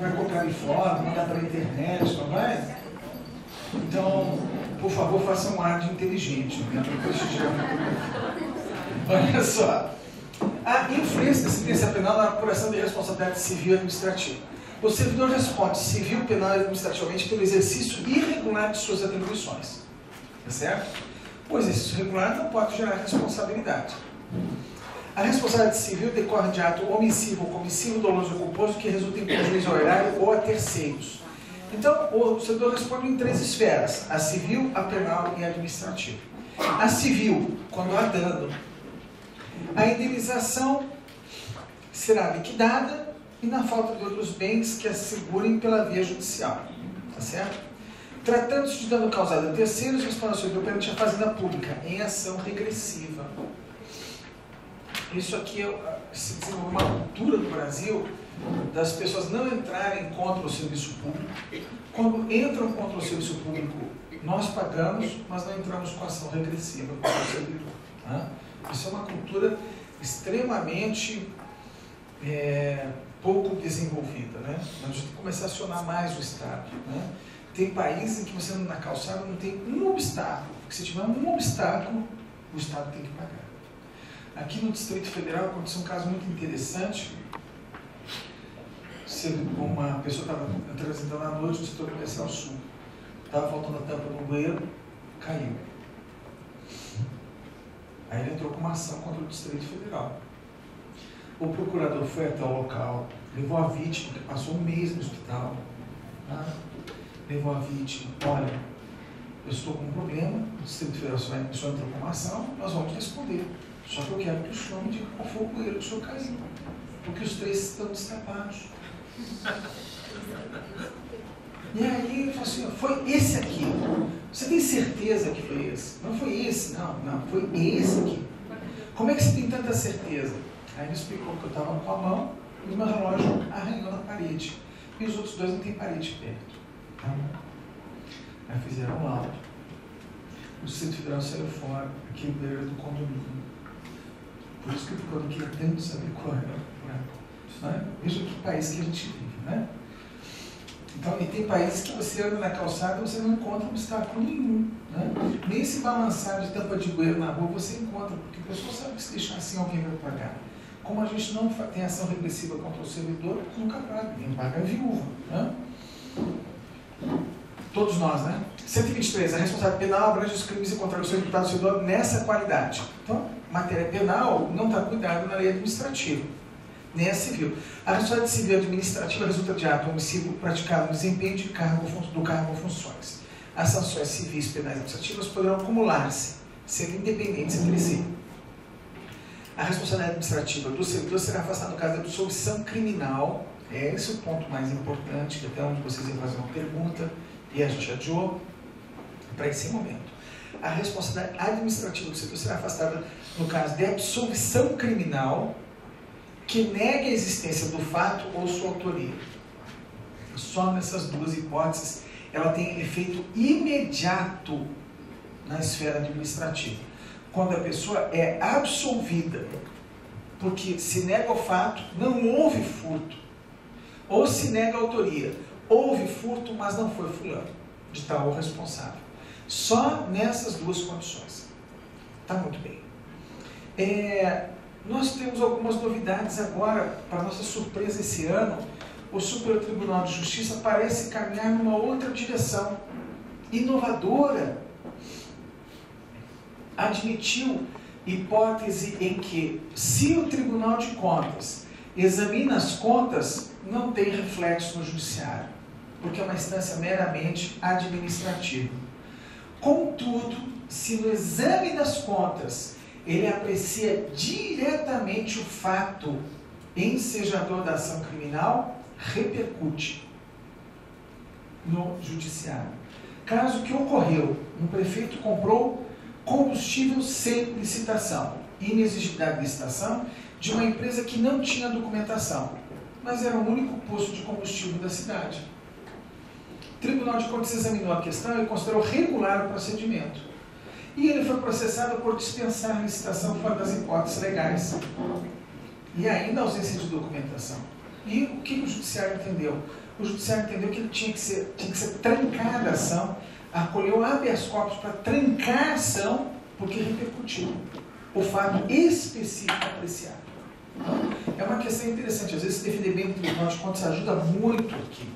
vai colocar fora, mandar para a internet, não vai? Então, por favor, faça um ar de inteligente, né? Para prestigiar a fotografia. Olha só. A influência da sentença penal na apuração de responsabilidade civil e administrativa. O servidor responde civil, penal e administrativamente pelo exercício irregular de suas atribuições. Tá certo? O exercício irregular não pode gerar responsabilidade. A responsabilidade civil decorre de ato omissivo ou comissivo, doloso ou culposo que resulta em prejuízo ao erário ou a terceiros. Então, o servidor responde em 3 esferas: a civil, a penal e a administrativa. A civil, quando há dano. A indenização será liquidada e na falta de outros bens que assegurem pela via judicial. Tá certo? Tratando-se de dano causado a terceiros, responde ao servidor perante a Fazenda Pública em ação regressiva. Isso aqui se desenvolveu uma cultura no Brasil das pessoas não entrarem contra o serviço público. Quando entram contra o serviço público, nós pagamos, mas não entramos com ação regressiva contra o servidor. Tá? Isso é uma cultura extremamente pouco desenvolvida, né? A gente tem que começar a acionar mais o Estado, né? Tem países em que você anda na calçada não tem um obstáculo. Se tiver um obstáculo, o Estado tem que pagar. Aqui no Distrito Federal aconteceu um caso muito interessante. Uma pessoa estava transitando à noite no setor comercial sul. Estava faltando a tampa no banheiro, caiu. Aí ele entrou com uma ação contra o Distrito Federal. O procurador foi até o local, levou a vítima, que passou um mês no hospital, tá? Levou a vítima: olha, eu estou com um problema, o Distrito Federal, o senhor entrou com uma ação, nós vamos responder. Só que eu quero que o senhor me diga qual foi o banheiro que o senhor caiu, porque os 3 estão destapados. E aí ele falou assim: foi esse aqui. Você tem certeza que foi esse? Não foi esse, não, foi esse aqui. Como é que você tem tanta certeza? Aí ele explicou que eu estava com a mão e o meu relógio arranhou na parede. E os outros 2 não tem parede perto. Tá? Aí fizeram um laudo. O Distrito Federal saiu fora, aqui no banheiro do condomínio. Por isso que eu queria tanto saber qual era o buraco. Né? Veja que país que a gente vive, né? Então, e tem países que você anda na calçada e você não encontra obstáculo nenhum. Né? Nem esse balançar de tampa de bueiro na rua você encontra, porque a pessoa sabe que se deixar assim alguém vai pagar. Como a gente não tem ação regressiva contra o servidor, nunca paga. Quem paga é a viúva. Né? Todos nós, né? 123. A responsabilidade penal abrange os crimes encontrados no imputado do servidor nessa qualidade. Então, matéria penal não está cuidado na lei administrativa, nem a civil. A responsabilidade civil administrativa resulta de ato omissivo praticado no desempenho do cargo ou funções. As sanções civis, penais e administrativas poderão acumular-se, sendo independentes entre si. A responsabilidade administrativa do servidor será afastada no caso da absolvição criminal. Esse é o ponto mais importante, que até onde vocês iam fazer uma pergunta, e a gente adiou para esse momento. A responsabilidade administrativa do servidor será afastada no caso de absolvição criminal que negue a existência do fato ou sua autoria. Só nessas 2 hipóteses ela tem efeito imediato na esfera administrativa. Quando a pessoa é absolvida, porque se nega o fato, não houve furto, ou se nega a autoria, houve furto, mas não foi fulano, de tal ou responsável. Só nessas 2 condições. Está muito bem. Nós temos algumas novidades agora, para nossa surpresa esse ano. O Superior Tribunal de Justiça parece caminhar numa outra direção, inovadora. Admitiu hipótese em que, se o Tribunal de Contas examina as contas, não tem reflexo no Judiciário, porque é uma instância meramente administrativa. Contudo, se no exame das contas ele aprecia diretamente o fato ensejador da ação criminal, repercute no Judiciário. Caso que ocorreu: um prefeito comprou combustível sem licitação, inexigibilidade de licitação, de uma empresa que não tinha documentação, mas era o único posto de combustível da cidade. O Tribunal de Contas examinou a questão e considerou regular o procedimento. E ele foi processado por dispensar a licitação fora das hipóteses legais. E ainda a ausência de documentação. E o que o judiciário entendeu? O judiciário entendeu que ele tinha que ser trancada a ação, acolheu habeas corpus para trancar a ação, porque repercutiu o fato específico apreciado. Então, é uma questão interessante. Às vezes, se defender bem no Tribunal de Contas ajuda muito aqui.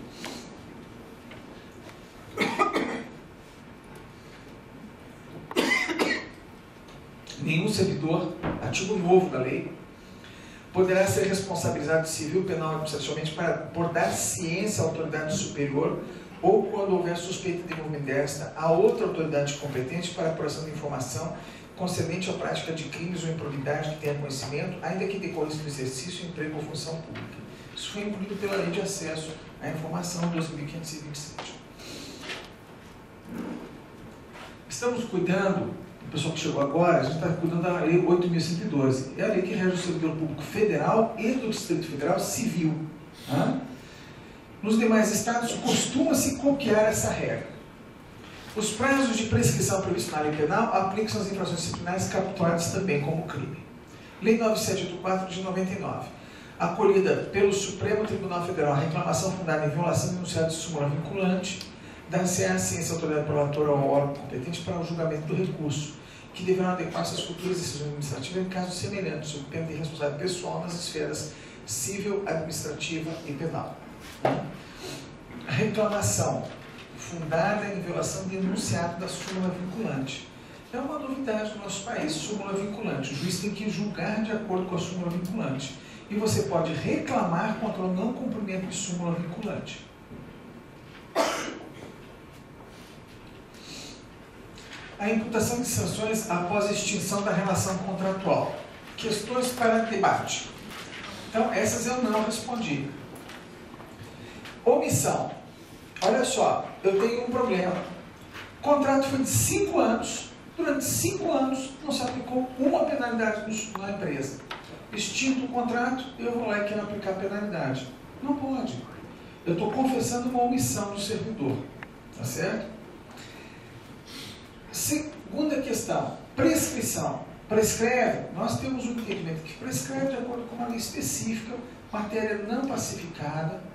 Nenhum servidor, artigo novo da lei, poderá ser responsabilizado civil, penal ou administrativamente por dar ciência à autoridade superior ou quando houver suspeita de envolvimento desta a outra autoridade competente para a apuração de informação concernente à prática de crimes ou improbidade que tenha conhecimento, ainda que decorresse do exercício, emprego ou função pública. Isso foi incluído pela Lei de Acesso à Informação 12.527. Estamos cuidando, o pessoal que chegou agora, a gente está cuidando da Lei 8.112. É a lei que rege o servidor público federal e do Distrito Federal civil. Né? Nos demais estados costuma-se copiar essa regra. Os prazos de prescrição previstos na lei penal aplicam-se às infrações disciplinares capturadas também como crime. Lei 9784 de 99. Acolhida pelo Supremo Tribunal Federal a reclamação fundada em violação de enunciado de súmula vinculante, dar-se à ciência autoridade prolatora ou órgão competente para o julgamento do recurso, que deverão adequar-se às futuras decisões administrativas em casos semelhantes, sob pena de responsabilidade pessoal nas esferas civil, administrativa e penal. A reclamação fundada em violação de enunciado da súmula vinculante. É uma novidade no nosso país, súmula vinculante. O juiz tem que julgar de acordo com a súmula vinculante. E você pode reclamar contra o não cumprimento de súmula vinculante. A imputação de sanções após a extinção da relação contratual. Questões para debate. Então, essas eu não respondi. Omissão. Olha só, eu tenho um problema. O contrato foi de 5 anos. Durante 5 anos não se aplicou uma penalidade na empresa. Extinto o contrato, eu vou lá e quero aplicar a penalidade. Não pode. Eu estou confessando uma omissão do servidor. Tá certo? Segunda questão, prescrição. Prescreve, nós temos um entendimento que prescreve de acordo com uma lei específica, matéria não pacificada,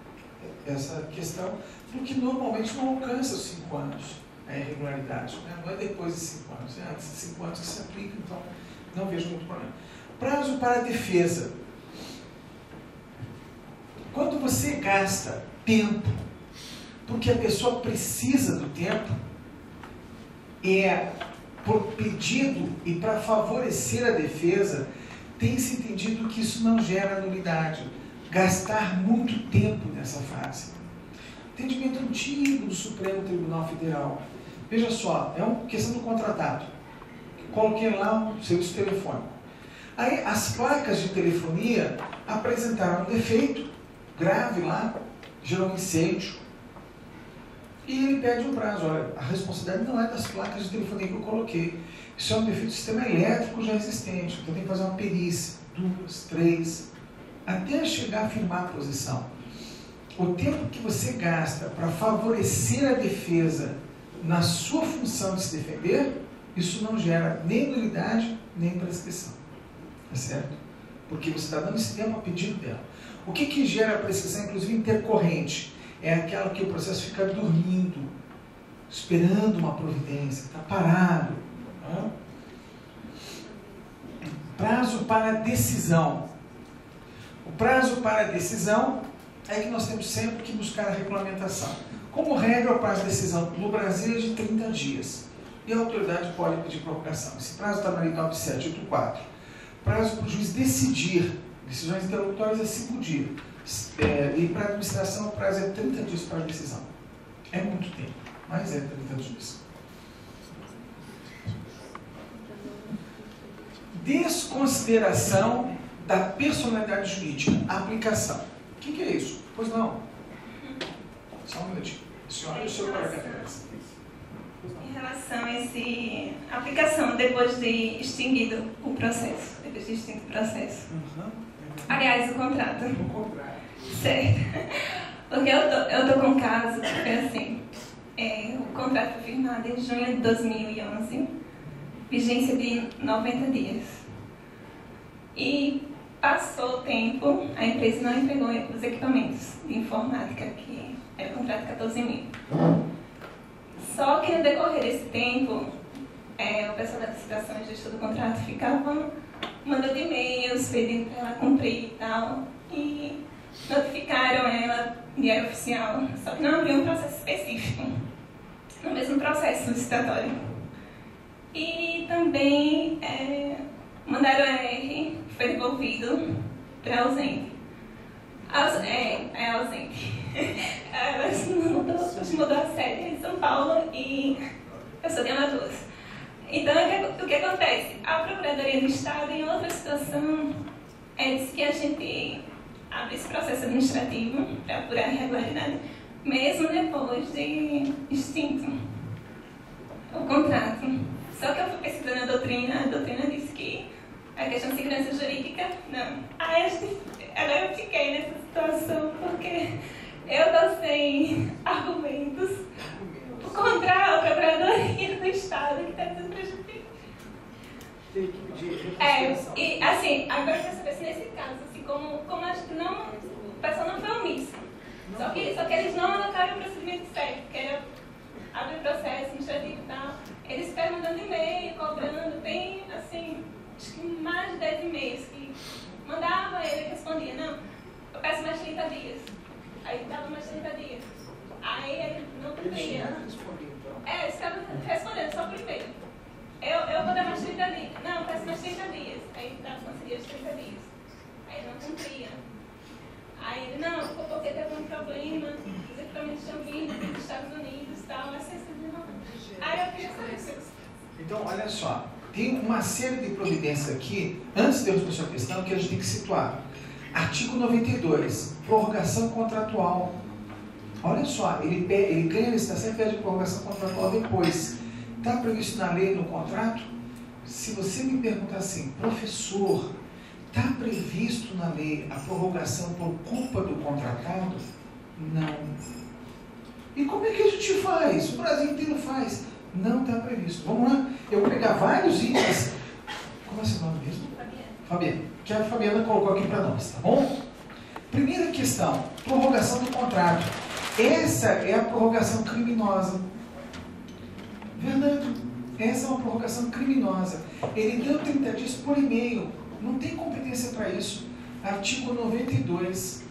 essa questão, do que normalmente não alcança os 5 anos, a irregularidade. Né? Não é depois de 5 anos, é antes de 5 anos que se aplica, então não vejo muito problema. Prazo para a defesa. Quando você gasta tempo, porque a pessoa precisa do tempo, por pedido e para favorecer a defesa, tem-se entendido que isso não gera nulidade. Gastar muito tempo nessa fase. Entendimento antigo do Supremo Tribunal Federal. Veja só, é uma questão do contratado. Coloquei lá um serviço telefônico. Aí as placas de telefonia apresentaram um defeito grave lá, gerou um incêndio. E ele pede um prazo. Olha, a responsabilidade não é das placas de telefonia que eu coloquei. Isso é um defeito do sistema elétrico já existente. Então tem que fazer uma perícia, 2, 3, até chegar a firmar a posição. O tempo que você gasta para favorecer a defesa na sua função de se defender, isso não gera nem nulidade, nem prescrição. Tá certo? Porque você está dando esse tempo a pedido dela. O que gera a prescrição, inclusive intercorrente? É aquela que o processo fica dormindo, esperando uma providência, está parado. Né? Prazo para decisão. O prazo para decisão é que nós temos sempre que buscar a regulamentação. Como regra, o prazo de decisão no Brasil é de 30 dias. E a autoridade pode pedir prorrogação. Esse prazo está na lei 9784. Prazo para o juiz decidir. Decisões interlocutórias é 5 dias. E para a administração o prazo é 30 dias para a decisão. É muito tempo, mas é 30 dias. Desconsideração da personalidade jurídica. Aplicação. O que é isso? Pois não. Só um minutinho. Senhora, o seu colega. Em relação a essa aplicação depois de extinguido o processo. Depois de extinto o processo. Aliás, o contrato. O contrato. Certo. Porque eu tô com um caso que foi assim. O contrato foi firmado em junho de 2011. Vigência de 90 dias. E passou o tempo, a empresa não entregou os equipamentos de informática, que era o contrato de 14 mil. Só que no decorrer desse tempo, o pessoal da licitação e gestor do contrato ficava mandando e-mails, pedindo para ela cumprir e tal, e notificaram ela em diário oficial, só que não havia um processo específico, no mesmo processo licitatório. E também mandaram R, foi devolvido para ausente. Ausente. Ela mudou a sede em São Paulo e eu sou de Alagoas. Então, o que acontece? A Procuradoria do Estado, em outra situação, disse que a gente abre esse processo administrativo para apurar a irregularidade, mesmo depois de extinto o contrato. Só que eu fui pesquisando a doutrina disse que a questão de segurança jurídica, não. Agora eu fiquei nessa situação porque eu estou sem argumentos contra a Procuradoria do Estado que está sendo prejudicada. Tem que pedir E assim, agora eu quero saber se nesse caso, assim, como acho que não, o pessoal não foi omisso. Só que eles não anotaram o procedimento certo, que era abrir processo administrativo e tal. Eles ficam mandando e-mail, cobrando, tem assim, acho que mais de 10 e-mails que mandava, ele respondia, não, eu peço mais 30 dias. Aí dava mais 30 dias. Aí ele não cumpria. Eles ficavam respondendo só por e-mail. Eu vou dar mais 30 dias. Não, eu peço mais 30 dias. Aí conseguia os 30 dias. Aí ele não cumpria. Aí ele, não, porque teve um problema, os equipamentos tinham vindo dos Estados Unidos e tal, mas vocês não. Aí eu queria saber se. Então, olha só, tem uma série de providências aqui, antes de eu responder a questão, que a gente tem que situar. Artigo 92, prorrogação contratual. Olha só, ele ganha a licitação e pede prorrogação contratual depois. Está previsto na lei, no contrato? Se você me perguntar assim, professor, está previsto na lei a prorrogação por culpa do contratado? Não. E como é que a gente faz? O Brasil inteiro faz. Não está previsto. Vamos lá, eu vou pegar vários itens. Como é seu nome mesmo? Fabiana. Que a Fabiana colocou aqui para nós, tá bom? Primeira questão, prorrogação do contrato. Essa é a prorrogação criminosa. Verdade. Essa é uma prorrogação criminosa. Ele deu 30 dias por e-mail. Não tem competência para isso. Artigo 92.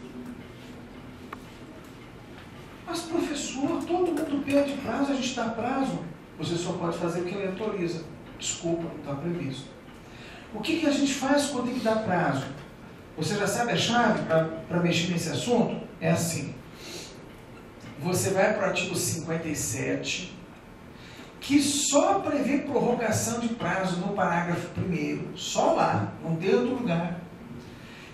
Mas, professor, todo mundo pede prazo, a gente dá prazo. Você só pode fazer o que ele autoriza. Desculpa, não está previsto. O que a gente faz quando tem que dar prazo? Você já sabe a chave para mexer nesse assunto? É assim. Você vai para o artigo 57, que só prevê prorrogação de prazo no parágrafo 1º, só lá, não tem outro lugar.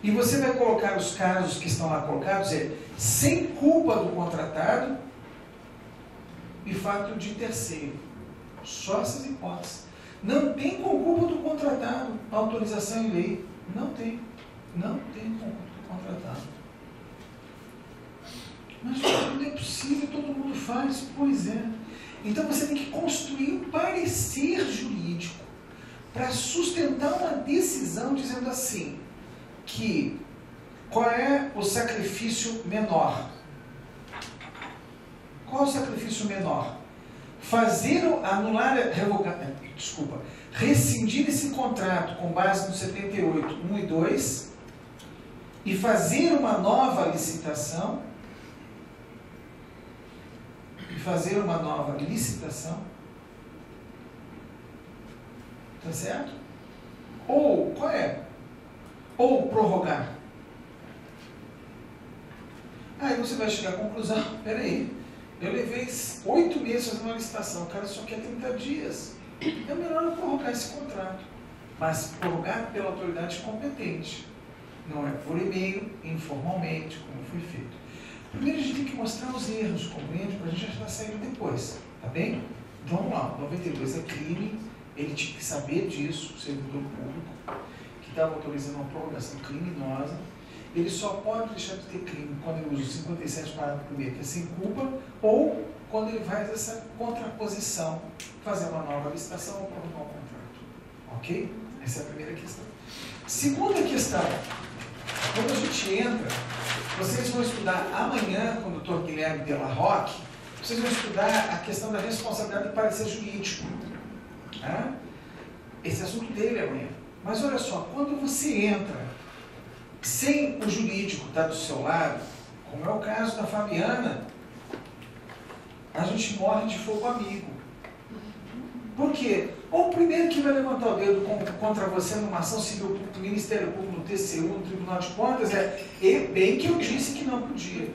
E você vai colocar os casos que estão lá colocados, sem culpa do contratado e fato de terceiro. Só essas hipóteses. Não tem com culpa do contratado, autorização em lei. Não tem. Não tem com culpa do contratado. Mas não é possível, todo mundo faz. Pois é. Então você tem que construir um parecer jurídico para sustentar uma decisão dizendo assim, que qual é o sacrifício menor? Qual é o sacrifício menor? Rescindir esse contrato com base no 78, 1 e 2 e fazer uma nova licitação. Tá certo? Ou, qual é? Ou prorrogar. Aí você vai chegar à conclusão, peraí, eu levei 8 meses fazendo uma licitação, o cara só quer 30 dias. É melhor eu prorrogar esse contrato. Mas prorrogar pela autoridade competente. Não é por e-mail, informalmente, como foi feito. Primeiro a gente tem que mostrar os erros, compreende? Para a gente já estar saindo depois, tá bem? Vamos lá, 92 é crime, ele tinha que saber disso, o servidor público, que estava autorizando uma prorrogação criminosa. Ele só pode deixar de ter crime quando ele usa o 57 parágrafo 1º, que é sem culpa, ou quando ele faz essa contraposição, fazer uma nova licitação ou prorrogar o contrato. Ok? Essa é a primeira questão. Segunda questão. quando a gente entra, vocês vão estudar amanhã, com o Dr. Guilherme Della Rocque, vocês vão estudar a questão da responsabilidade do parecer jurídico. Tá? Esse assunto dele é amanhã. Mas olha só, quando você entra sem o jurídico estar do seu lado, como é o caso da Fabiana, a gente morre de fogo amigo. Por quê? O primeiro que vai levantar o dedo contra você numa ação civil do Ministério Público, no TCU, no Tribunal de Contas, bem que eu disse que não podia.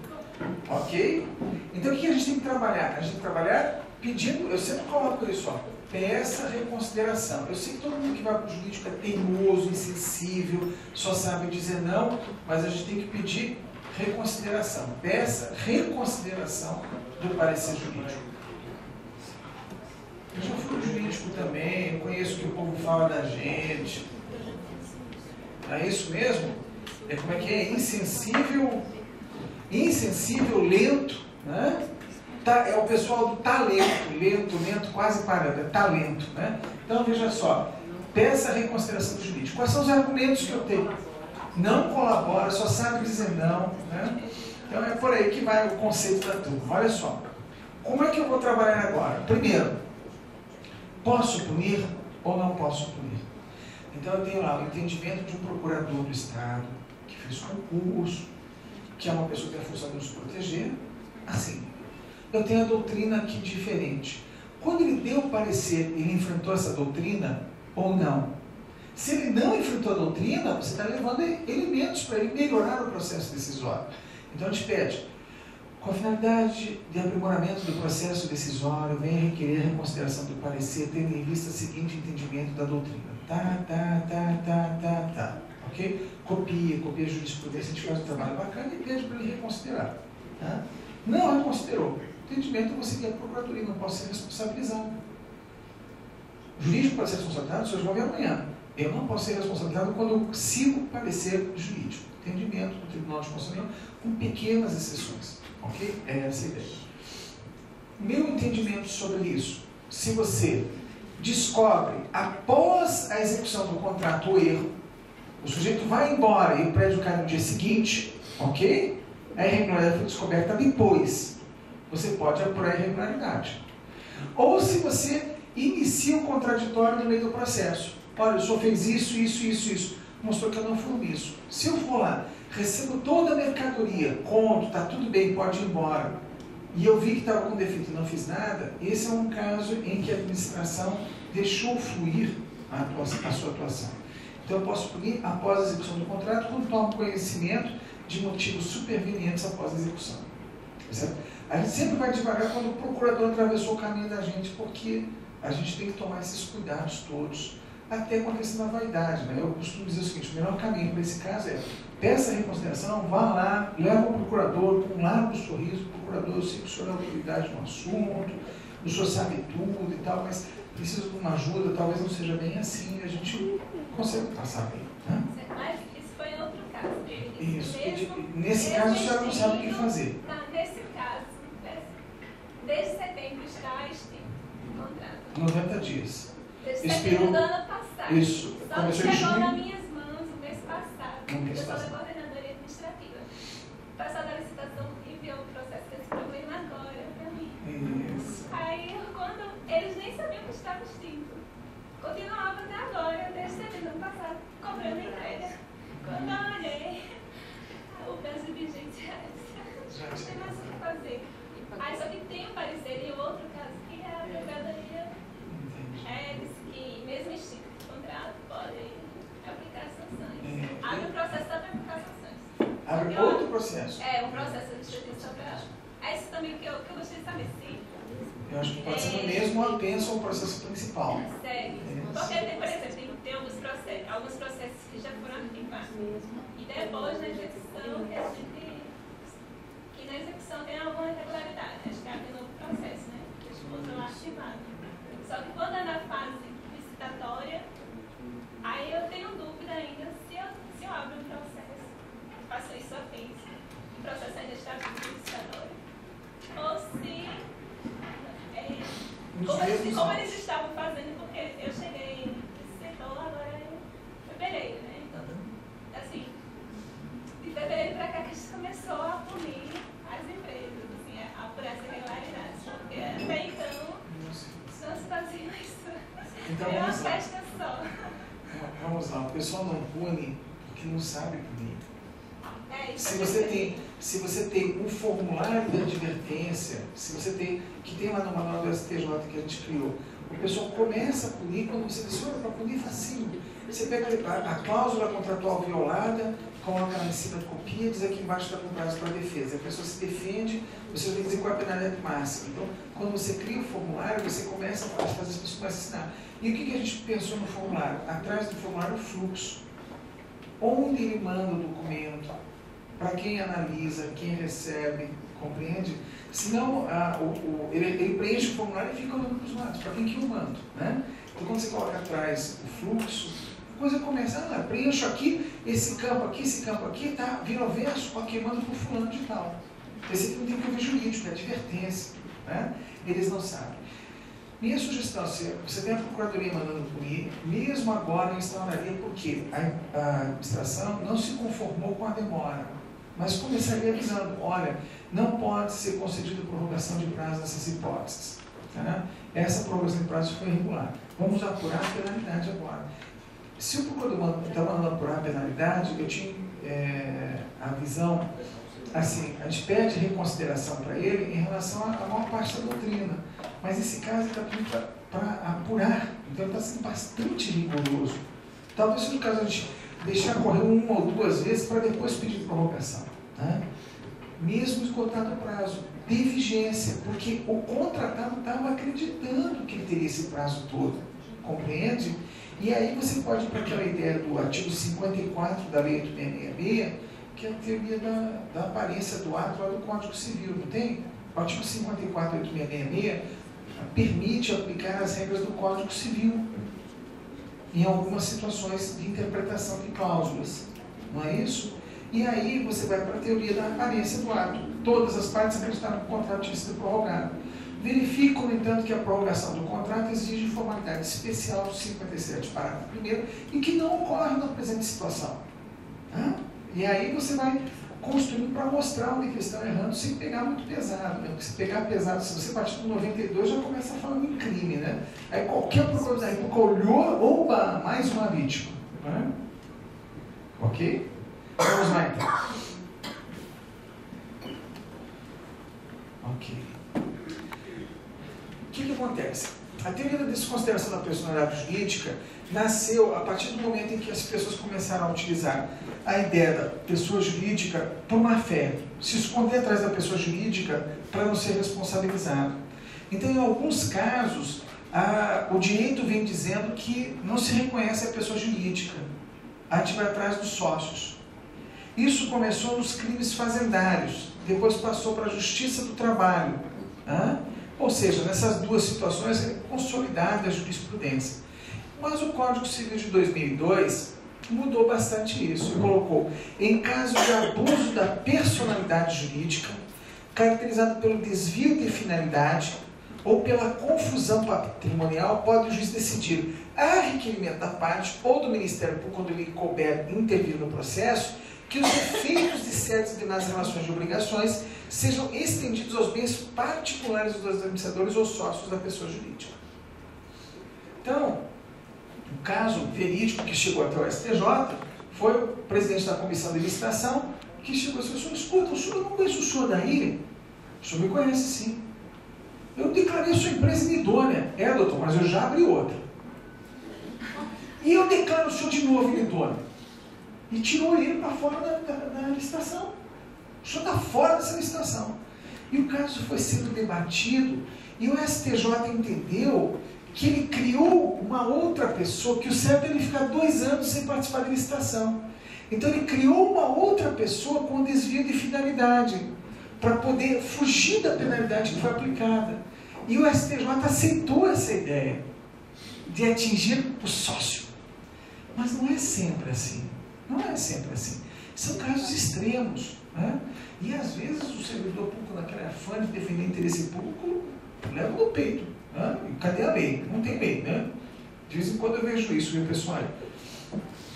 Ok? Então o que a gente tem que trabalhar? A gente tem que trabalhar pedindo, eu sempre coloco isso, ó, peça reconsideração. Eu sei que todo mundo que vai para o jurídico é teimoso, insensível, só sabe dizer não, mas a gente tem que pedir reconsideração. Peça reconsideração do parecer jurídico. Eu já fui jurídico também, eu conheço o que o povo fala da gente. É isso mesmo? É como é que é? Insensível, lento, né? É o pessoal do talento, lento, quase parando, é talento, né? Então veja só, peça a reconsideração do jurídico. Quais são os argumentos que eu tenho? Não colabora, só sabe dizer não, né? Então é por aí que vai o conceito da turma. Olha só, como é que eu vou trabalhar agora? Primeiro, posso punir ou não posso punir? Então eu tenho lá o entendimento de um procurador do Estado, que fez concurso, que é uma pessoa que tem a função de nos proteger, assim. Eu tenho a doutrina aqui diferente. Quando ele deu o parecer, ele enfrentou essa doutrina ou não? Se ele não enfrentou a doutrina, você está levando elementos para ele melhorar o processo decisório. Então a gente pede, com a finalidade de aprimoramento do processo decisório, venha requerer a reconsideração do parecer, tendo em vista o seguinte entendimento da doutrina. Ok? Copia a jurisprudência, a gente faz um trabalho bacana e pede para ele reconsiderar. Tá? Não reconsiderou. Entendimento, você quer a procuradoria, não posso ser responsabilizado. O jurídico pode ser responsabilizado, vocês vão ver amanhã. Eu não posso ser responsabilizado quando eu sigo o parecer jurídico. Entendimento do Tribunal de Constituição, com pequenas exceções. Ok? É essa a ideia. Meu entendimento sobre isso, se você descobre, após a execução do contrato, o erro, o sujeito vai embora e o prédio cai no dia seguinte, ok? A irregularidade foi descoberta depois. Você pode apurar a irregularidade. Ou se você inicia o contraditório no meio do processo. Olha, o senhor fez isso. Mostrou que eu não fui omisso. Se eu for lá, recebo toda a mercadoria, conto, está tudo bem, pode ir embora, e eu vi que estava com defeito e não fiz nada, esse é um caso em que a administração deixou fluir a sua atuação. Então eu posso punir após a execução do contrato, quando tomo conhecimento de motivos supervenientes após a execução. Certo? A gente sempre vai devagar quando o procurador atravessou o caminho da gente, porque a gente tem que tomar esses cuidados todos, até com a questão da vaidade. Né? Eu costumo dizer o seguinte, o melhor caminho para esse caso é, peça a reconsideração, vá lá, leva o procurador com um largo sorriso, procurador, eu sei que o senhor é autoridade no assunto, o senhor sabe tudo e tal, mas preciso de uma ajuda, talvez não seja bem assim, a gente consegue passar bem. Né? Mas isso foi em outro caso dele. Isso, nesse caso a senhora não sabe o que fazer. Nesse caso, desde setembro está extinto o contrato. 90 dias. Desde setembro do ano passado. Isso. Só Começou em chegou junho. nas minhas mãos o mês passado. No mês Eu sou da passado. coordenadoria administrativa. O pessoal da licitação enviou o processo desse problema agora para mim. Isso. Aí, quando eles nem sabiam que estava extinto, continuava até agora, desde setembro do ano passado, cobrando a entrega. Quando eu olhei, o prazo de vigência não tem mais o que fazer. Aí só que tem um parecer e o outro caso que a Procuradoria disse que, mesmo extinto de contrato, pode aplicar sanções. Abre o processo só para aplicar sanções. Abre outro processo. Um processo administrativo só para. É isso também que eu gostaria de saber se. Eu acho que pode ser no mesmo apenso ao processo principal. Sério. Porque tem, por exemplo, tem alguns processos que já foram arquivados. E depois na execução que na execução tem alguma irregularidade. Acho que abre um novo processo, né? Deixa o outro lá arquivado. Só que quando é na fase licitatória, aí eu tenho dúvida ainda se eu abro um processo, faço isso a vez, o processo ainda está licitatório, ou se como eles estavam fazendo, porque eu cheguei nesse setor agora em fevereiro, né? Então, assim, Então, é uma festa só. Vamos lá, o pessoal não pune porque não sabe punir. Se você tem um formulário de advertência, se você tem, que tem lá no manual do STJ que a gente criou, o pessoal começa a punir, quando você seleciona para punir, facinho. Você pega a cláusula contratual violada, coloca lá em cima de copia, diz aqui embaixo está com prazo para defesa. A pessoa se defende, você tem que dizer qual é a penalidade máxima. Então, quando você cria o formulário, você começa a fazer, as pessoas começam a assinar. E o que a gente pensou no formulário? Atrás do formulário, o fluxo. Onde ele manda o documento, para quem analisa, quem recebe, compreende? Senão, ele preenche o formulário e fica olhando para os lados, para quem que eu mando, né? Então, quando você coloca atrás o fluxo, a coisa começa, preencho aqui, esse campo aqui, tá, vira o verso, ok, manda para o fulano de tal. Esse aqui não tem que ouvir jurídico, é advertência, né? Eles não sabem. Minha sugestão, se você tem a Procuradoria mandando punir, mesmo agora eu instauraria, porque a administração não se conformou com a demora, mas começaria avisando, olha, não pode ser concedida prorrogação de prazo nessas hipóteses. Tá? Essa prorrogação de prazo foi irregular. Vamos apurar a penalidade agora. Se o procurador está mandando apurar a penalidade, eu tinha a visão, assim, a gente pede reconsideração para ele em relação à maior parte da doutrina, mas esse caso está pedindo para apurar, então ele está sendo bastante rigoroso. Talvez seja o caso a gente deixar correr uma ou duas vezes para depois pedir prorrogação, né? Mesmo esgotado o prazo de vigência, porque o contratado estava acreditando que ele teria esse prazo todo, compreende? E aí você pode ir para aquela ideia do artigo 54 da Lei 8666, que é a teoria da aparência do ato lá do Código Civil, não tem? O artigo 54 da 8666 permite aplicar as regras do Código Civil em algumas situações de interpretação de cláusulas, não é isso? E aí você vai para a teoria da aparência do ato. Todas as partes acreditaram que o contrato tinha sido prorrogado. Verificam, no entanto, que a prorrogação do contrato exige formalidade especial do 57, parágrafo 1º, e que não ocorre na presente situação. Tá? E aí você vai construindo para mostrar onde eles estão errando, sem pegar muito pesado, né? Porque se pegar pesado, se você partir do 92, já começa falando em crime, né? Aí qualquer procurador da República olhou, opa, mais uma vítima. Né? Ok? Vamos lá então. Ok. O que acontece? A teoria da desconsideração da personalidade jurídica nasceu a partir do momento em que as pessoas começaram a utilizar a ideia da pessoa jurídica por má fé, se esconder atrás da pessoa jurídica para não ser responsabilizado. Então, em alguns casos, o direito vem dizendo que não se reconhece a pessoa jurídica, a gente vai atrás dos sócios. Isso começou nos crimes fazendários, depois passou para a justiça do trabalho. Ou seja, nessas duas situações é consolidada a jurisprudência. Mas o Código Civil de 2002 mudou bastante isso e colocou, em caso de abuso da personalidade jurídica, caracterizado pelo desvio de finalidade ou pela confusão patrimonial, pode o juiz decidir, a requerimento da parte ou do Ministério Público, quando ele couber intervir no processo, que os efeitos de certas demais relações de obrigações sejam estendidos aos bens particulares dos administradores ou sócios da pessoa jurídica. Então, o caso verídico que chegou até o STJ foi o presidente da comissão de licitação que chegou e disse, escuta, o senhor não conhece o senhor daí? O senhor me conhece sim. Eu declarei sua empresa inidônea. É, doutor, mas eu já abri outra. E eu declaro o senhor de novo inidôneo. E tirou ele para fora da licitação. O senhor está fora dessa licitação. E o caso foi sendo debatido e o STJ entendeu que ele criou uma outra pessoa, que o certo é ele ficar 2 anos sem participar da licitação. Então ele criou uma outra pessoa com desvio de finalidade, para poder fugir da penalidade que foi aplicada. E o STJ aceitou essa ideia de atingir o sócio. Mas não é sempre assim. Não é sempre assim. São casos extremos. Né? E às vezes o servidor público, naquela afã de defender interesse público, leva no peito. Né? E cadê a lei? Não tem lei. Né? De vez em quando eu vejo isso, viu, pessoal?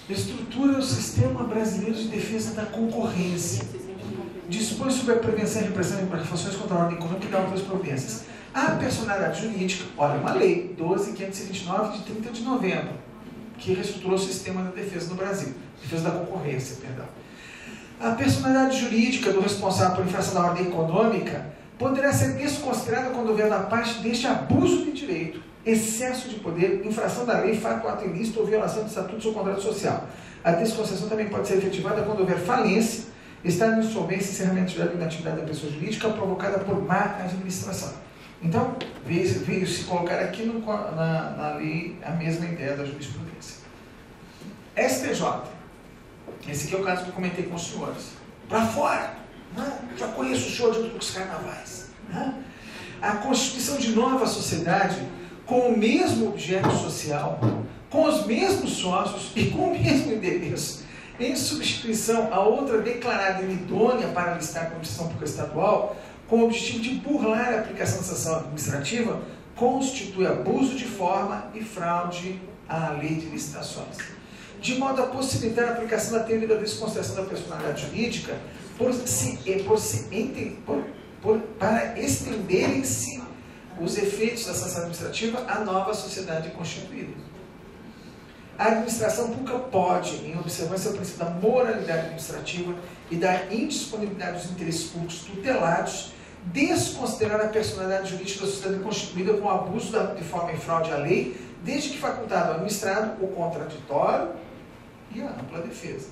Estrutura o Sistema Brasileiro de Defesa da Concorrência. Dispõe sobre a prevenção e repressão de infrações contra a ordem econômica e dá outras providências. A personalidade jurídica, olha, uma lei, 12.529, de 30 de novembro, que reestruturou o sistema da defesa no Brasil, defesa da concorrência, perdão. A personalidade jurídica do responsável por infração da ordem econômica poderá ser desconsiderada quando houver da parte deste abuso de direito, excesso de poder, infração da lei, fato, ato ilícito ou violação de estatutos ou contrato social. A desconcessão também pode ser efetivada quando houver falência, estado de insolvência, encerramento de inatividade da pessoa jurídica provocada por má administração. Então, veio se colocar aqui na lei a mesma ideia da jurisprudência. STJ. Esse aqui é o caso que eu comentei com os senhores. Para fora! Né? Já conheço o senhor de outros carnavais. Né? A constituição de nova sociedade com o mesmo objeto social, com os mesmos sócios e com o mesmo endereço, em substituição a outra declarada inidônea para listar como administração pública estadual, com o objetivo de burlar a aplicação da sanção administrativa, constitui abuso de forma e fraude à lei de licitações, de modo a possibilitar a aplicação da teoria da desconsideração da personalidade jurídica para estenderem-se os efeitos da sanção administrativa à nova sociedade constituída. A administração pública pode, em observância ao princípio da moralidade administrativa e da indisponibilidade dos interesses públicos tutelados, desconsiderar a personalidade jurídica da sociedade constituída com abuso de forma e fraude à lei, desde que facultado ao administrado o contraditório e a ampla defesa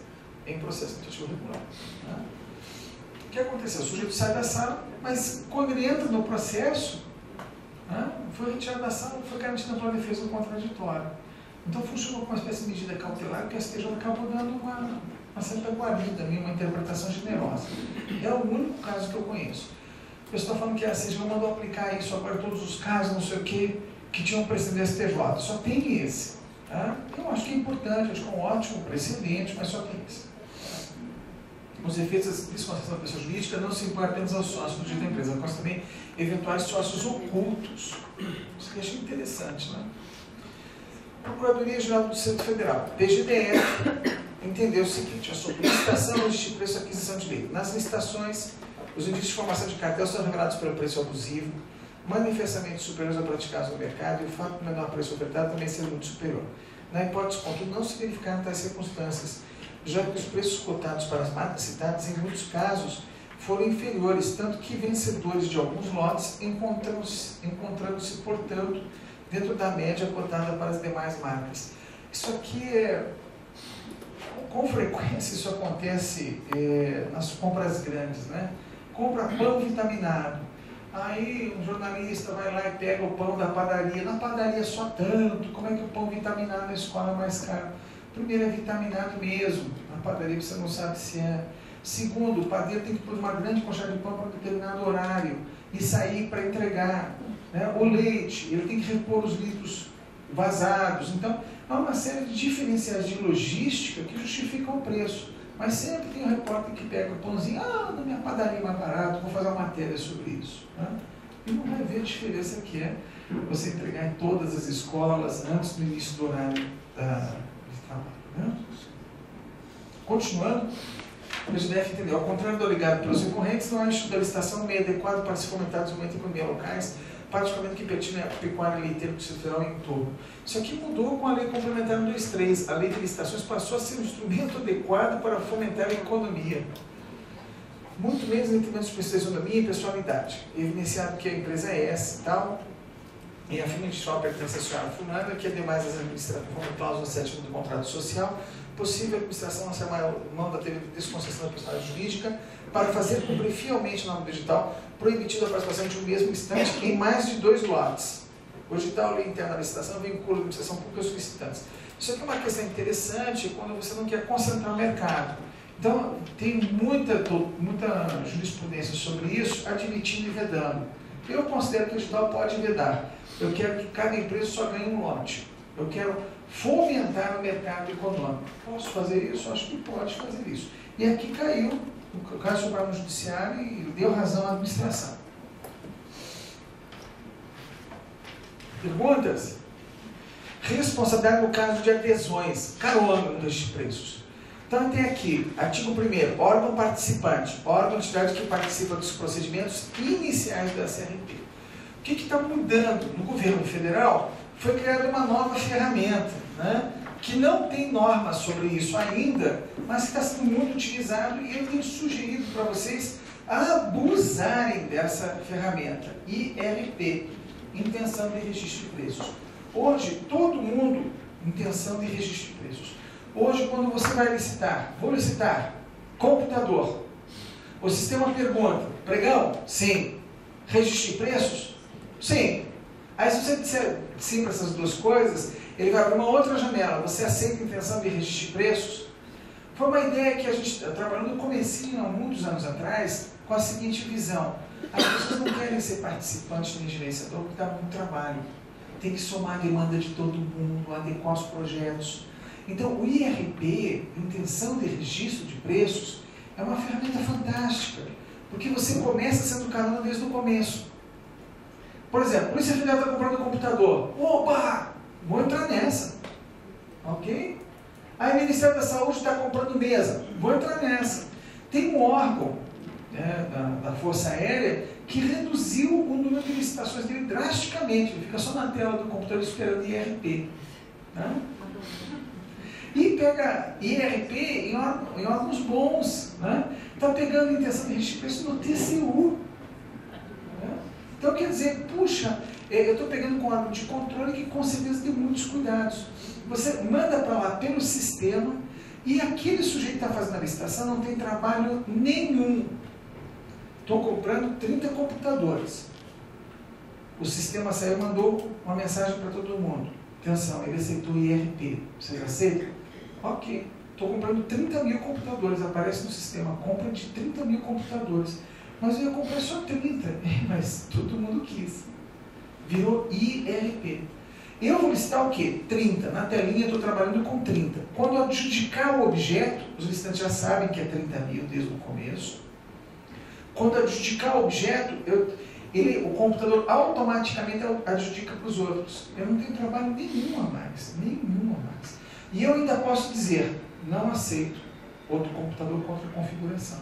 em processo administrativo regular. O que aconteceu? O sujeito sai da sala, mas quando ele entra no processo, foi retirado da sala, foi garantida a ampla defesa do contraditório. Então funcionou como uma espécie de medida cautelar que a STJ acabou dando uma certa guarida, uma interpretação generosa. É o único caso que eu conheço. O pessoal está falando que a STJ mandou aplicar isso agora em todos os casos, não sei o que tinham precedente do STJ. Só tem esse. Tá? Eu acho que é importante, acho que é um ótimo precedente, mas só tem esse. Os efeitos da desconsideração da pessoa jurídica não se impõem apenas aos sócios do direito da empresa, mas também eventuais sócios ocultos. Isso que eu achei interessante, né? Procuradoria-Geral do Distrito Federal, PGDF, entendeu o seguinte: a sobre licitação existe preço e aquisição de lei. Nas licitações, os indícios de formação de cartel são revelados pelo preço abusivo, manifestamente superiores a praticados no mercado e o fato de menor preço ofertado também ser muito superior. Na hipótese, contudo, não se verificaram tais circunstâncias, já que os preços cotados para as marcas citadas, em muitos casos, foram inferiores, tanto que vencedores de alguns lotes encontrando-se, portanto, dentro da média cotada para as demais marcas. Isso aqui com frequência isso acontece nas compras grandes, né? Compra pão vitaminado, aí um jornalista vai lá e pega o pão da padaria, na padaria só tanto, como é que o pão vitaminado na escola é mais caro? Primeiro, é vitaminado mesmo, na padaria você não sabe se é. Segundo, o padeiro tem que pôr uma grande quantidade de pão para um determinado horário e sair para entregar. O leite, ele tem que repor os litros vazados. Então, há uma série de diferenciais de logística que justificam o preço. Mas sempre tem um repórter que pega o pãozinho, na minha padaria é mais barato, vou fazer uma matéria sobre isso. E não vai ver a diferença que é você entregar em todas as escolas antes do início do horário de trabalho. Continuando, o PGDF entendeu: ao contrário do alegado pelos recorrentes, não há estudo da licitação no meio adequado para se fomentar o desenvolvimento da economia locais, particularmente que pertine à pecuária leiteira do Distrito Federal e em torno. Isso aqui mudou com a Lei Complementar 123. A Lei de Licitações passou a ser um instrumento adequado para fomentar a economia. Muito menos em termos de especialização e pessoalidade. Evidenciado que a empresa é essa e tal, e a firma individual pertence à senhora fulana, que ademais das administrações, como cláusula 7 do contrato social, possível a administração lançar mão da desconcessão da personalidade jurídica para fazer cumprir fielmente na norma digital, proibitido a participação de um mesmo instante em mais de 2 lotes. O edital, a lei interna da licitação, vincula a administração pública aos solicitantes. Isso aqui é uma questão interessante quando você não quer concentrar o mercado. Então, tem muita jurisprudência sobre isso, admitindo e vedando. Eu considero que o edital pode vedar. Eu quero que cada empresa só ganhe um lote. Eu quero fomentar o mercado econômico. Posso fazer isso? Acho que pode fazer isso. E aqui caiu o caso Supremo Judiciário e deu razão à administração. Perguntas? Responsabilidade no caso de adesões, carômetro de preços. Então tem aqui, artigo 1º, órgão participante, órgão ou entidade que participa dos procedimentos iniciais da CRP. que está mudando? No governo federal foi criada uma nova ferramenta, né, que não tem normas sobre isso ainda, mas que está sendo muito utilizado, e eu tenho sugerido para vocês abusarem dessa ferramenta, IRP, Intenção de Registro de Preços. Hoje, todo mundo, intenção de registro de preços. Hoje, quando você vai licitar, vou licitar, computador. O sistema pergunta, pregão? Sim. Registro de preços? Sim. Aí, se você disser sim para essas duas coisas, ele vai abrir uma outra janela. Você aceita a intenção de registro de preços? Foi uma ideia que a gente trabalhou no comecinho, há muitos anos atrás, com a seguinte visão. As pessoas não querem ser participantes de gerenciador porque dá muito trabalho. Tem que somar a demanda de todo mundo, adequar os projetos. Então, o IRP, Intenção de Registro de Preços, é uma ferramenta fantástica, porque você começa sendo carona desde o começo. Por exemplo, a Polícia Federal está comprando um computador. Opa! Vou entrar nessa. Ok? Aí o Ministério da Saúde está comprando mesa. Vou entrar nessa. Tem um órgão, né, da Força Aérea que reduziu o número de licitações dele drasticamente. Ele fica só na tela do computador esperando IRP. Né? E pega IRP em órgãos bons. Está pegando intenção de registro de preço no TCU. Né? Então, quer dizer, puxa, eu estou pegando com órgão de controle que com certeza tem muitos cuidados. Você manda para lá pelo sistema e aquele sujeito que está fazendo a licitação não tem trabalho nenhum. Estou comprando 30 computadores. O sistema saiu e mandou uma mensagem para todo mundo. Atenção, ele aceitou o IRP. Vocês aceitam? Ok. Estou comprando 30 mil computadores. Aparece no sistema, compra de 30 mil computadores. Mas eu ia comprar só 30. Mas todo mundo quis. Virou IRP. Eu vou listar o quê? 30. Na telinha eu estou trabalhando com 30. Quando eu adjudicar o objeto, os licitantes já sabem que é 30 mil desde o começo. Quando adjudicar o objeto, o computador automaticamente adjudica para os outros. Eu não tenho trabalho nenhum a mais. Nenhum a mais. E eu ainda posso dizer, não aceito outro computador com outra configuração.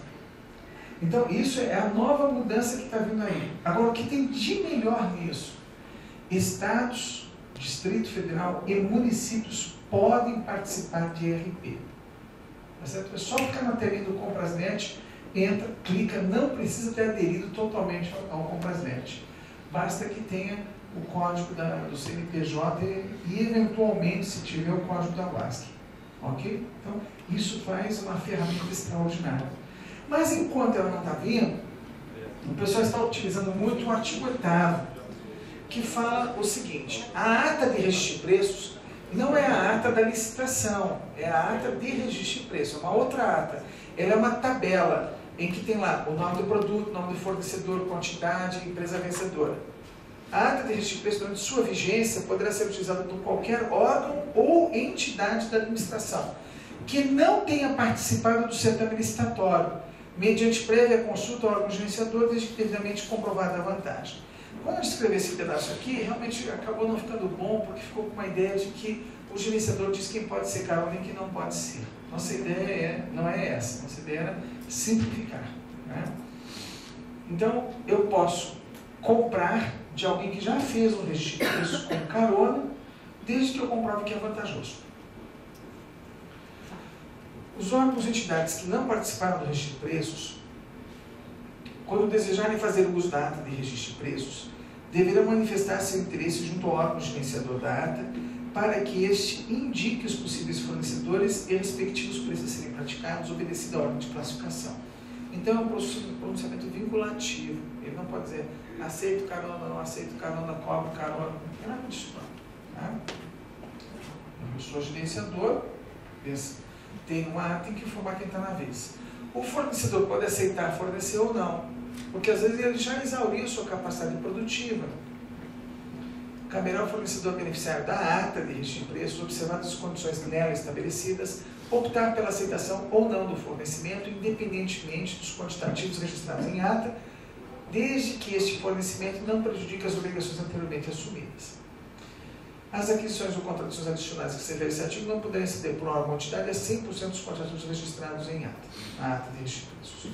Então, isso é a nova mudança que está vindo aí. Agora, o que tem de melhor nisso? Estados, Distrito Federal e municípios podem participar de IRP. Tá certo? É só ficar na telinha do Comprasnet, entra, clica, não precisa ter aderido totalmente ao Comprasnet. Basta que tenha o código do CNPJ e, eventualmente, se tiver o código da WASC. Ok? Então, isso faz uma ferramenta extraordinária. Mas, enquanto ela não está vindo, o pessoal está utilizando muito o artigo 8º, que fala o seguinte: a ata de registro de preços não é a ata da licitação, é a ata de registro de preços, é uma outra ata. Ela é uma tabela em que tem lá o nome do produto, nome do fornecedor, quantidade, empresa vencedora. A ata de registro de preços, durante sua vigência, poderá ser utilizada por qualquer órgão ou entidade da administração que não tenha participado do certame licitatório, mediante prévia consulta ao órgão gerenciador, desde que devidamente comprovada a vantagem. Quando eu escrevi esse pedaço aqui, realmente acabou não ficando bom, porque ficou com uma ideia de que o gerenciador diz quem pode ser carona e quem não pode ser. Nossa ideia não é essa, nossa ideia era simplificar. Né? Então, eu posso comprar de alguém que já fez um registro de preços com carona, desde que eu comprove que é vantajoso. Os órgãos e entidades que não participaram do registro de preços, quando desejarem fazer uso da ata de registro de preços, deverão manifestar seu interesse junto ao órgão gerenciador da ata, para que este indique os possíveis fornecedores e respectivos preços a serem praticados, obedecida a ordem de classificação. Então, é um pronunciamento vinculativo. Ele não pode dizer, aceito carona, não aceito carona, cobro carona. Não tem nada disso, não. Tá? Eu sou gerenciador, tem uma ata em que informar quem está na vez. O fornecedor pode aceitar fornecer ou não, porque às vezes ele já exauriu sua capacidade produtiva. Caberá ao fornecedor beneficiário da ata de registro de preços, observadas as condições nela estabelecidas, optar pela aceitação ou não do fornecimento, independentemente dos quantitativos registrados em ata, desde que este fornecimento não prejudique as obrigações anteriormente assumidas. As aquisições ou contratações adicionais que se refere a esse artigo não poderão exceder por uma quantidade a 100% dos quantitativos registrados em ata, a ata de registro de preços.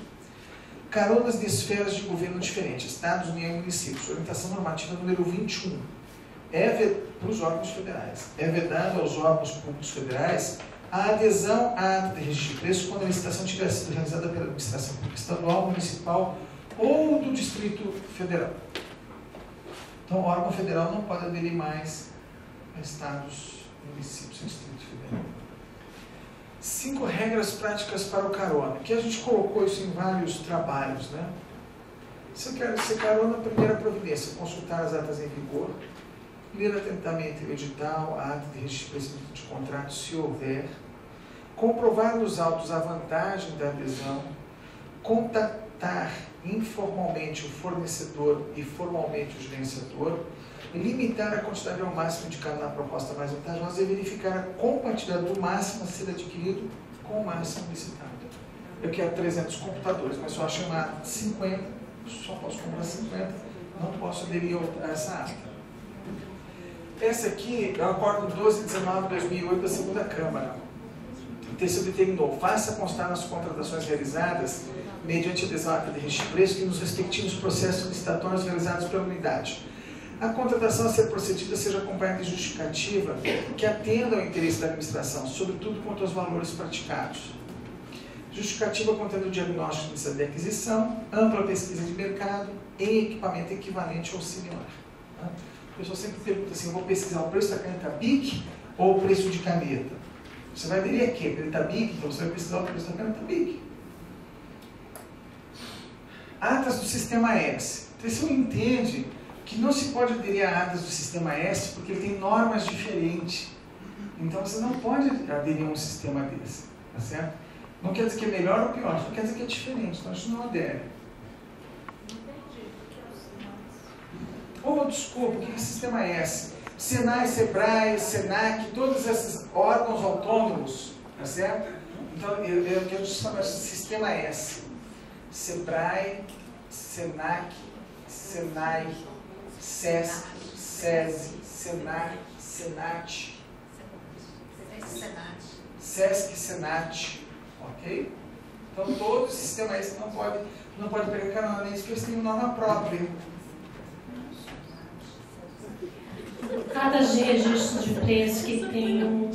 Caronas de esferas de governo diferentes, Estados, União e municípios. Orientação normativa número 21. Para os órgãos federais. É vedado aos órgãos públicos federais a adesão à ata de registro de preços quando a licitação tiver sido realizada pela administração pública estadual, municipal ou do Distrito Federal. Então, o órgão federal não pode aderir mais a estados, municípios e Distrito Federal. 5 regras práticas para o carona, que a gente colocou isso em vários trabalhos, né? Se eu quero ser carona, primeira providência, consultar as atas em vigor, ler atentamente o edital, a ata de registro de contrato, se houver, comprovar nos autos a vantagem da adesão, contactar informalmente o fornecedor e formalmente o gerenciador, limitar a quantidade ao máximo indicada na proposta mais vantajosa e verificar a compatibilidade do máximo a ser adquirido com o máximo licitado. Eu quero 300 computadores, mas só chamar 50, só posso comprar 50, não posso aderir a essa ata. Essa aqui é o Acórdão 12/19/2008 da segunda Câmara. O texto determinou: faça constar nas contratações realizadas, mediante adesão à ata de registro de preços e nos respectivos processos licitatórios realizados pela unidade, a contratação a ser procedida seja acompanhada de justificativa que atenda ao interesse da administração, sobretudo quanto aos valores praticados. Justificativa contendo o diagnóstico de aquisição, ampla pesquisa de mercado em equipamento equivalente ou similar. A pessoa sempre pergunta assim: eu vou pesquisar o preço da caneta BIC ou o preço de caneta? Você vai aderir a quê? Caneta BIC? Então você vai pesquisar o preço da caneta BIC. Atas do Sistema S. Então você entende que não se pode aderir a atas do Sistema S porque ele tem normas diferentes. Então você não pode aderir a um sistema desse. Tá certo? Não quer dizer que é melhor ou pior, só quer dizer que é diferente. Então a gente não adere. Desculpa, o que é Sistema S? Senai, Sebrae, Senac, todos esses órgãos autônomos, tá certo? Então, eu quero chamar de Sistema S. Sebrae, Senac, Senai, SESC, SESI, Senac, Senat, SESC, Senat, ok? Então, todo o Sistema S não pode pegar carona neles, porque eles têm norma própria. Atas de registro de preço que tenham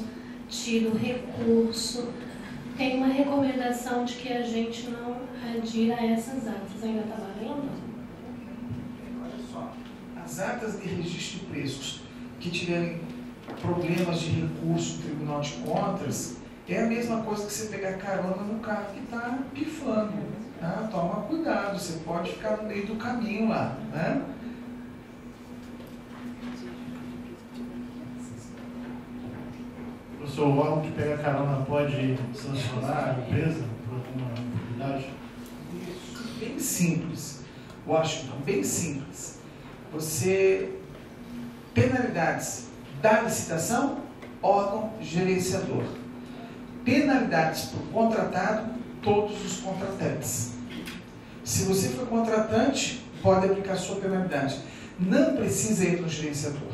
tido recurso, tem uma recomendação de que a gente não adira a essas atas. Ainda está valendo? Olha só, as atas de registro de preços que tiverem problemas de recurso no Tribunal de Contas, é a mesma coisa que você pegar carona no carro que está pifando. Tá? Toma cuidado, você pode ficar no meio do caminho lá, né? Professor, o órgão que pega carona pode sancionar a empresa por alguma improbidade? Isso, bem simples. Washington, bem simples. Penalidades da licitação, órgão gerenciador. Penalidades por contratado, todos os contratantes. Se você for contratante, pode aplicar sua penalidade. Não precisa ir no gerenciador.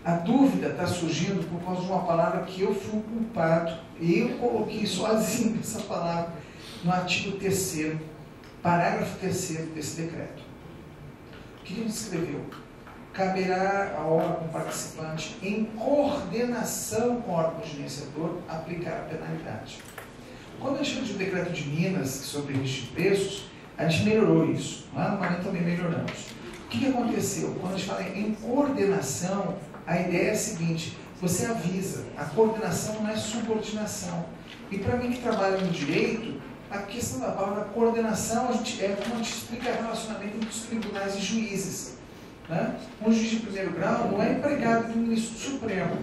A dúvida está surgindo por causa de uma palavra que eu fui culpado. E eu coloquei sozinho essa palavra no artigo 3º, parágrafo 3º desse decreto. O que ele escreveu? Caberá ao órgão participante, em coordenação com o órgão gerenciador, aplicar a penalidade. Quando a gente fez o decreto de Minas sobre registro de preços, a gente melhorou isso. Lá no Maranhão também melhoramos. O que aconteceu? Quando a gente fala em coordenação, a ideia é a seguinte: você avisa, a coordenação não é subordinação. E para mim que trabalha no direito, a questão da palavra coordenação é como a gente explica o relacionamento entre os tribunais e juízes. Né? Um juiz de primeiro grau não é empregado do ministro Supremo.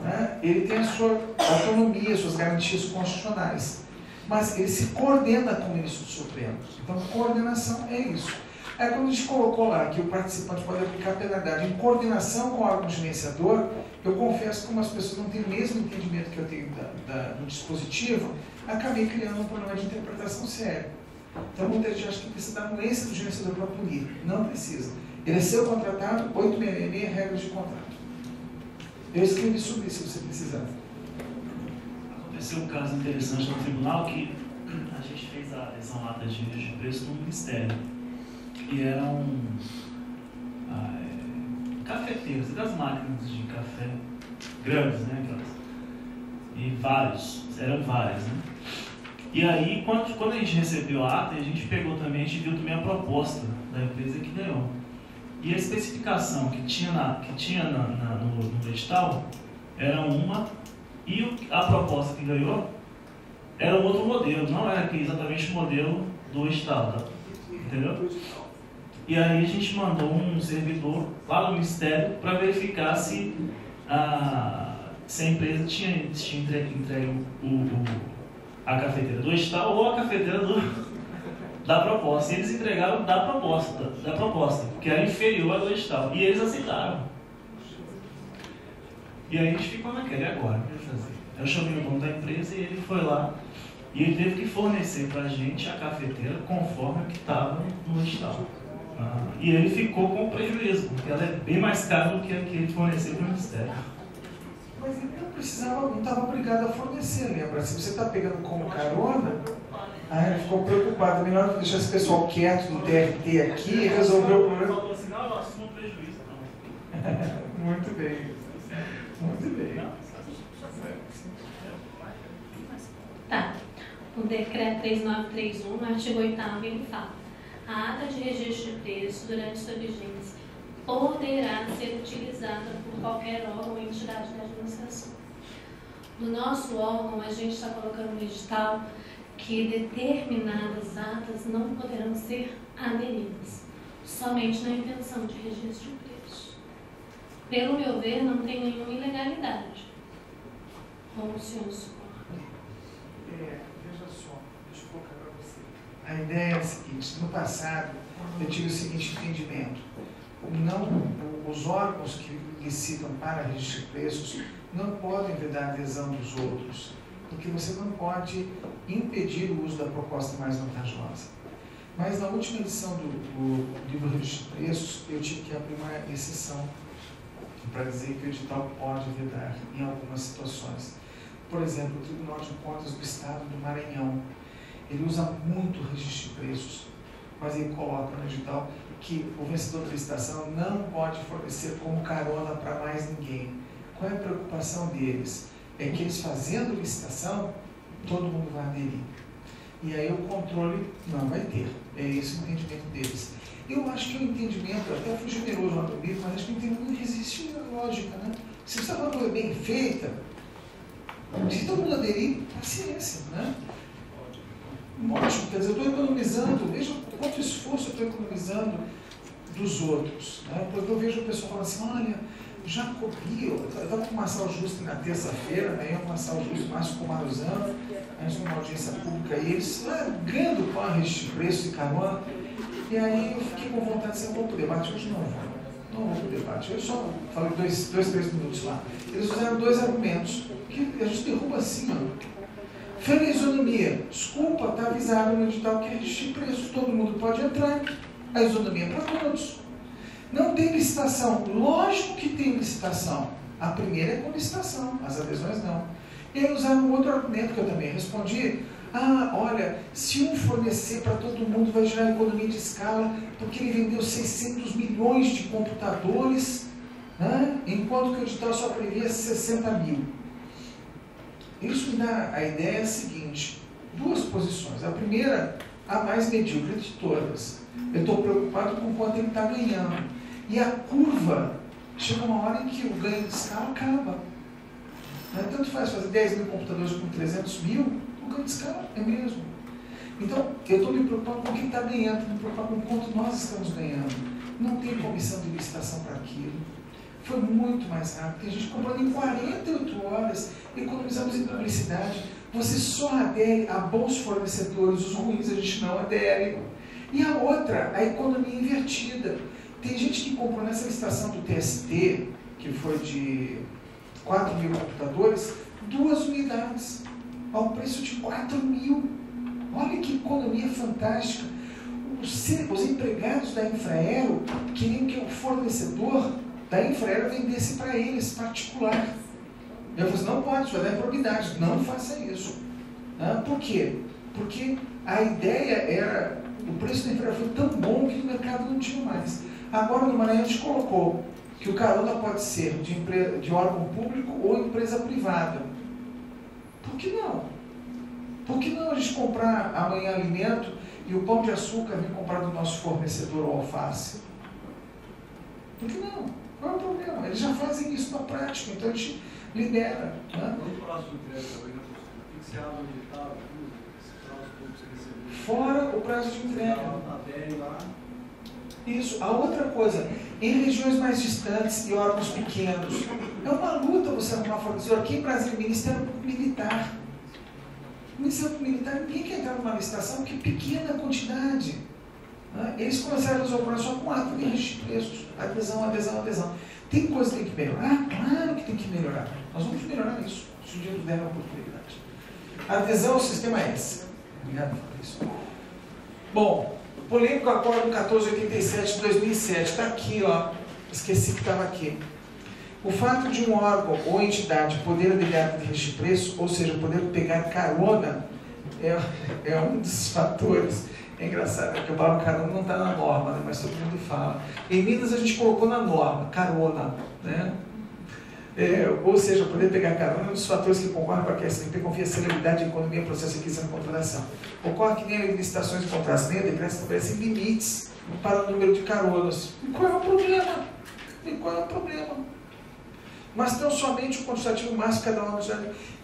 Né? Ele tem a sua autonomia, suas garantias constitucionais. Mas ele se coordena com o ministro Supremo. Então, coordenação é isso. Aí, quando a gente colocou lá que o participante pode aplicar a penalidade em coordenação com o órgão gerenciador, eu confesso que como as pessoas não têm o mesmo entendimento que eu tenho do dispositivo, acabei criando um problema de interpretação sério. Então, muita gente acha que precisa da anuência do gerenciador para punir. Não precisa. Ele é seu contratado, 866, regras de contrato. Eu escrevi sobre isso, se você precisar. Aconteceu um caso interessante no tribunal que o a gente fez a adesão lata de registro de preço no Ministério. E eram cafeteiros, das máquinas de café grandes, né? E eram várias, né? E aí, quando a gente recebeu a ata, a gente pegou também, a gente viu também a proposta da empresa que ganhou. E a especificação que tinha no edital era uma, e a proposta que ganhou era um outro modelo, não era exatamente o modelo do edital, tá? Entendeu? E aí a gente mandou um servidor lá no Ministério para verificar se a empresa tinha entregue a cafeteira do edital ou a cafeteira da proposta. E eles entregaram da proposta, que era inferior à do edital. E eles aceitaram. E aí a gente ficou naquela, e agora? O que ele fazer? Eu chamei o dono da empresa e ele foi lá e ele teve que fornecer para a gente a cafeteira conforme que estava no edital. E ele ficou com prejuízo, porque ela é bem mais cara do que a que ele forneceu para o Ministério. Mas ele não estava obrigado a fornecer, lembra? Se você está pegando como carona, aí ele ficou preocupado. Melhor deixar esse pessoal quieto no TRT aqui e resolver o problema. Ele falou assim, não, nós somos prejuízo, não. Muito bem. Muito bem. Tá. O decreto 3931, no artigo 8º, ele fala: a ata de registro de preço, durante sua vigência, poderá ser utilizada por qualquer órgão ou entidade da administração. No nosso órgão, a gente está colocando no edital que determinadas atas não poderão ser aderidas, somente na intenção de registro de preço. Pelo meu ver, não tem nenhuma ilegalidade. Como o senhor suporta? Veja só, deixa eu colocar para você. A ideia é a seguinte: no passado, eu tive o seguinte entendimento. Os órgãos que licitam para registro de preços não podem vedar a adesão dos outros, porque você não pode impedir o uso da proposta mais vantajosa. Mas na última edição do livro Registro de Preços, eu tive que abrir uma exceção para dizer que o edital pode vedar em algumas situações. Por exemplo, o Tribunal de Contas do Estado do Maranhão, ele usa muito o registro de preços, mas ele coloca no edital que o vencedor da licitação não pode fornecer como carona para mais ninguém. Qual é a preocupação deles? É que eles fazendo licitação, todo mundo vai aderir. E aí o controle não vai ter. É esse o entendimento deles. Eu acho que o entendimento, até fui generoso lá no livro, mas acho que o entendimento existe uma lógica, né? Se você está uma coisa bem feita, se todo mundo aderir, paciência, né? Ótimo, quer dizer, eu estou economizando, veja quanto esforço eu estou economizando dos outros, né? Porque eu vejo o pessoal falando assim, olha, Jacobi, eu estava com uma Marçal Justo na terça-feira, né? Eu, Marçal Justo, Márcio Comaruzano, a gente numa audiência pública, e eles largando com a registro de preço e carona, e aí eu fiquei com vontade de dizer, vou para o debate, hoje não vou para o debate, eu só falei 3 minutos lá. Eles usaram 2 argumentos, que a gente derruba assim, ó. Feira de isonomia, desculpa, está avisado no edital que é registro de preço, todo mundo pode entrar, a isonomia é para todos. Não tem licitação, lógico que tem licitação, a primeira é com licitação, as adesões não. E aí usaram um outro argumento que eu também respondi, olha, se um fornecer para todo mundo vai gerar economia de escala, porque ele vendeu 600 milhões de computadores, né, enquanto que o edital só previa 60 mil. Isso me dá a ideia seguinte, 2 posições. A primeira, a mais medíocre de todas. Eu estou preocupado com quanto ele está ganhando. E a curva, chega uma hora em que o ganho de escala acaba. Tanto faz fazer 10 mil computadores com 300 mil, o ganho de escala é mesmo. Então, eu estou me preocupando com quem está ganhando, estou me preocupando com quanto nós estamos ganhando. Não tem comissão de licitação para aquilo. Foi muito mais rápido. Tem gente comprando em 48 horas, economizamos em publicidade. Você só adere a bons fornecedores, os ruins a gente não adere. E a outra, a economia invertida. Tem gente que comprou nessa licitação do TST, que foi de 4 mil computadores, 2 unidades, ao preço de 4 mil. Olha que economia fantástica. Os empregados da Infraero queriam que o fornecedor da Infraero vendesse para eles, particular. Eu falei, não pode, isso vai dar improbidade, não faça isso. Por quê? Porque a ideia era, o preço da entrega foi tão bom que o mercado não tinha mais. Agora, no Maranhão, a gente colocou que o carona pode ser de órgão público ou empresa privada. Por que não? Por que não a gente comprar amanhã alimento e o pão de açúcar vir comprar do nosso fornecedor ou alface? Por que não? Qual é o problema? Eles já fazem isso na prática, então a gente libera. Né? No prazo de entrega também, né? Tem que ser água digital, esse prazo todo você receber. Fora o prazo de entrega. Na DER lá. Isso. A outra coisa, em regiões mais distantes e órgãos pequenos, é uma luta você arrumar fornecedor. Aqui em Brasília, o Ministério Público Militar. O Ministério Público Militar, ninguém quer entrar numa licitação que é pequena quantidade. Né? Eles começaram a resolver só com ato de registro de preços. Adesão, adesão, adesão. Tem coisa que tem que melhorar? Claro que tem que melhorar. Nós vamos melhorar isso, se o dia nos der a oportunidade. A adesão ao sistema S. Obrigado por isso. Bom, polêmico acordo 1487 de 2007. Está aqui, ó. Esqueci que estava aqui. O fato de um órgão ou entidade poder aderir de registro de preço, ou seja, poder pegar carona, é um dos fatores. É engraçado, porque o palavra carona não está na norma, né? Mas todo mundo fala. Em Minas a gente colocou na norma, carona. Né? Ou seja, poder pegar carona é um dos fatores que concorrem para que a SNP confie a celeridade de economia, processo de aquisição e contratação. Ocorre que nem a licitações de contratos, nem a decreto estabelecem limites para o número de caronas. E qual é o problema? E qual é o problema? Mas tão somente o quantitativo máximo cada uma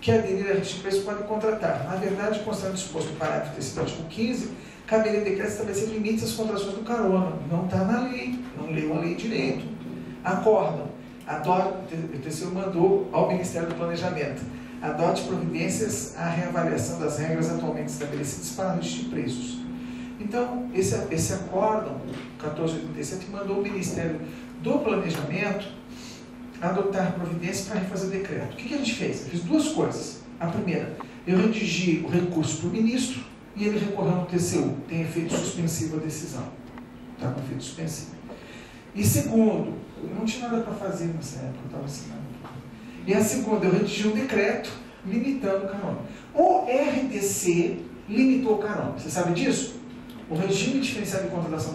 que aderir a registro de preço pode contratar. Na verdade, constante disposto no parágrafo terceiro do artigo 15, caberia decreto estabelecer limites às contratações do carona. Não está na lei, não leu a lei direito. Acordam. O terceiro mandou ao Ministério do Planejamento. Adote providências à reavaliação das regras atualmente estabelecidas para registro de preços. Então, esse acórdão 1487 mandou o Ministério do Planejamento adotar providências para refazer o decreto. O que a gente fez? Eu fiz duas coisas. A primeira, eu redigi o recurso para o ministro e ele recorreu no TCU. Tem efeito suspensivo a decisão. Está com efeito suspensivo. E segundo, não tinha nada para fazer nessa época, eu estava assinando. E a segunda, eu redigi um decreto limitando o carona. O RDC limitou o carona. Você sabe disso? O regime diferenciado de contratação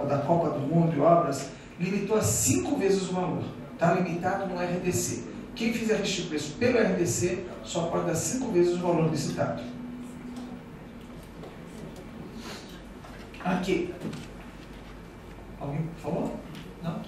da Copa do Mundo e obras limitou a 5 vezes o valor. Está limitado no RDC. Quem fizer registro de preço pelo RDC só pode dar 5 vezes o valor licitado. Aqui. Alguém falou? Não?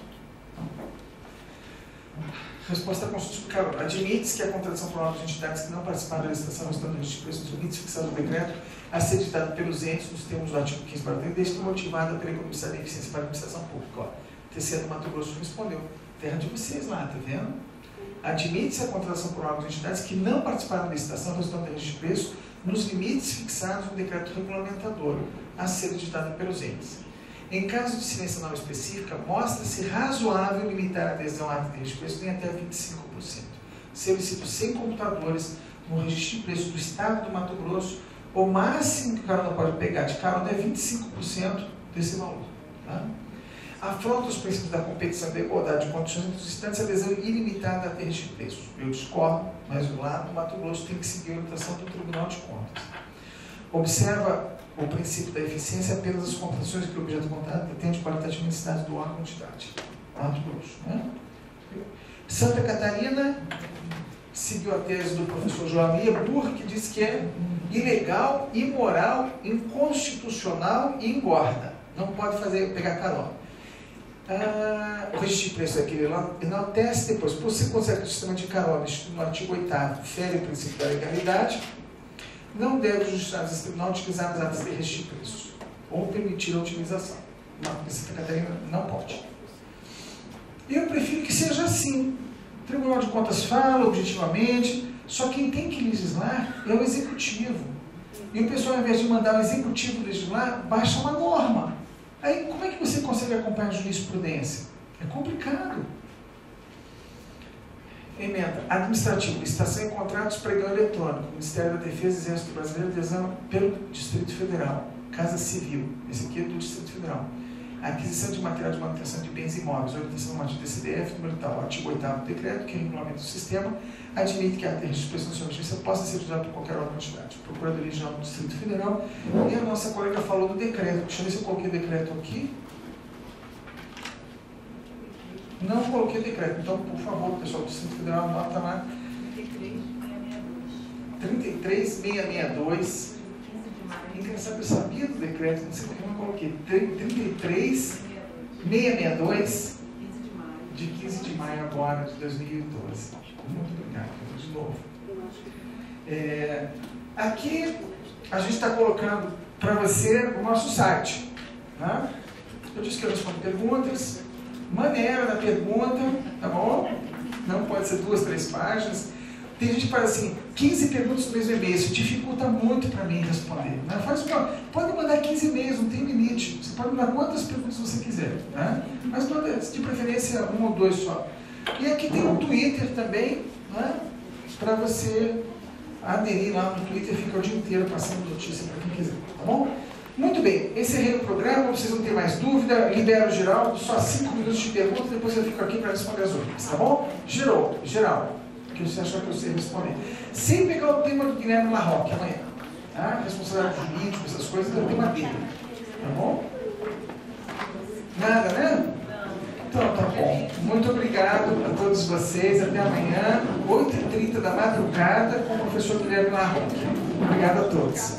Resposta à consulta do carona. Admite-se que a contratação por órgãos de entidades que não participaram da licitação resultando do registro de preços dos limites fixados no decreto a ser ditado pelos entes nos termos do artigo 15 para 30, desde que motivada pela economicidade e eficiência para a administração pública. Ó, TCE do Mato Grosso respondeu. Terra de vocês lá, tá vendo? Admite-se a contratação por órgãos de entidades que não participaram da licitação resultando do registro de preço nos limites fixados no decreto regulamentador a ser ditado pelos entes. Em caso de silêncio não específica, mostra-se razoável limitar a adesão à ata de registro de preço em até 25%. Se eu licito 100 computadores no registro de preço do estado do Mato Grosso, o máximo que o carona pode pegar de carona é 25% desse valor. Tá? Afronta os princípios da competição e da igualdade de condições entre os instantes a adesão ilimitada a registro de preços. Eu discordo, mas lá no Mato Grosso tem que seguir a orientação do Tribunal de Contas. Observa o princípio da eficiência apenas as contratações que o objeto contado pretende qualitativa necessidade do órgão de entidade. Mato Grosso. Né? Santa Catarina seguiu a tese do professor Joalia Burr, que diz que é ilegal, imoral, inconstitucional e engorda. Não pode pegar carona. O registro de preço é aquele lá, enaltece depois, por se considerar que o sistema de carona, no artigo 8º, fere o princípio da legalidade, não deve os justiçados desse tribunal utilizar as atas de registro de preços, ou permitir a utilização. Mas Santa Catarina não pode. Eu prefiro que seja assim. O Tribunal de Contas fala objetivamente, só quem tem que legislar é o Executivo. E o pessoal, ao invés de mandar o Executivo legislar, baixa uma norma. Aí, como é que você consegue acompanhar a jurisprudência? É complicado. Emenda. Administrativo. Licitação e contratos pregão eletrônico. Ministério da Defesa, Exército Brasileiro, adesão pelo Distrito Federal. Casa Civil. Esse aqui é do Distrito Federal. aquisição de material de manutenção de bens imóveis, orientação normativa do TCDF, número tal, artigo 8º do decreto, que regulamenta o sistema, admite que a ata de registro de prestação de justiça possa ser utilizada por qualquer outra entidade. Procuradoria Geral do Distrito Federal, e a nossa colega falou do decreto. Deixa eu ver se eu coloquei o decreto aqui. Não coloquei o decreto, então, por favor, pessoal do Distrito Federal, anota lá. 33662. Engraçado, eu sabia do decreto, não sei porque eu não coloquei. 33662, de 15 de maio agora, de 2012. Muito obrigado, de novo. Aqui, a gente está colocando para você o nosso site. Tá? Eu disse que eu respondo perguntas. Maneira da pergunta, tá bom? Não pode ser 2, 3 páginas. Tem gente que faz assim, 15 perguntas no mesmo e-mail. Isso dificulta muito para mim responder. Né? Pode mandar 15 e-mails, não tem limite. Você pode mandar quantas perguntas você quiser. Né? Mas manda, de preferência, 1 ou 2 só. E aqui tem um Twitter também, né? Para você aderir lá no Twitter, fica o dia inteiro passando notícia para quem quiser. Tá bom? Muito bem, encerrei o programa, vocês não têm mais dúvida, libero o Geraldo, só 5 minutos de pergunta, depois eu fico aqui para responder as outras, tá bom? Geraldo, que você achou que eu sei responder. Sem pegar o tema do Guilherme Larroque amanhã, tá? Responsabilidade jurídica, essas coisas, é o tema dele, tá bom? Nada, né? Então, tá bom. Muito obrigado a todos vocês, até amanhã, 8h30 da madrugada, com o professor Guilherme Larroque. Obrigado a todos.